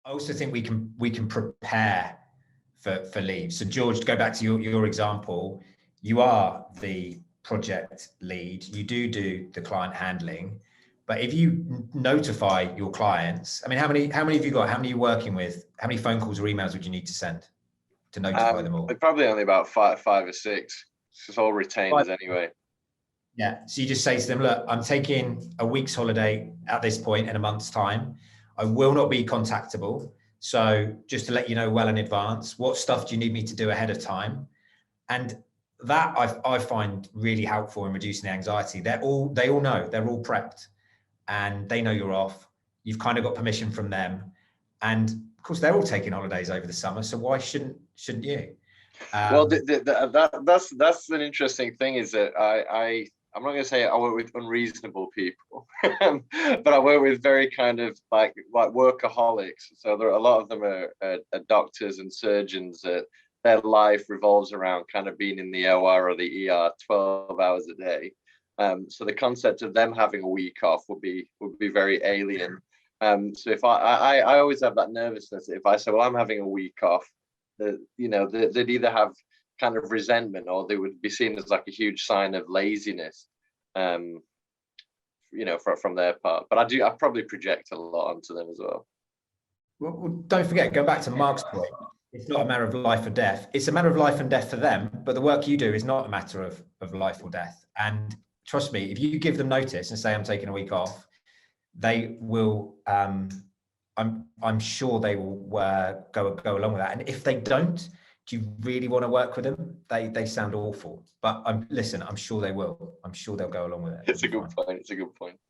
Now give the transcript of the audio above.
I also think we can prepare for leave. So George, to go back to your example, you are the project lead, you do the client handling, but if you notify your clients, I mean, how many have you got? How many are you working with? How many phone calls or emails would you need to send to notify them all? Probably only about five or six. It's all retainers anyway. Yeah. So you just say to them, look, I'm taking a week's holiday at this point in a month's time. I will not be contactable. So just to let you know well in advance, what stuff do you need me to do ahead of time? And that I find really helpful in reducing the anxiety. They all know, they're all prepped and they know you're off. You've kind of got permission from them. And of course, they're all taking holidays over the summer. So why shouldn't you? Well, that's an interesting thing is that I'm not going to say I work with unreasonable people, but I work with very kind of like workaholics. So there are a lot of them are doctors and surgeons that their life revolves around kind of being in the OR or the ER 12 hours a day. So the concept of them having a week off would be very alien. So if I always have that nervousness. If I say, well, I'm having a week off, they'd either have kind of resentment or they would be seen as like a huge sign of laziness, from their part. But I probably project a lot onto them as well. Well, don't forget, going back to Mark's point, it's not a matter of life or death. It's a matter of life and death for them, but the work you do is not a matter of life or death. And trust me, if you give them notice and say, I'm taking a week off, they will, I'm sure they will go along with that. And if they don't, do you really want to work with them? They sound awful, but listen, I'm sure they will. I'm sure they'll go along with it. It's a good point.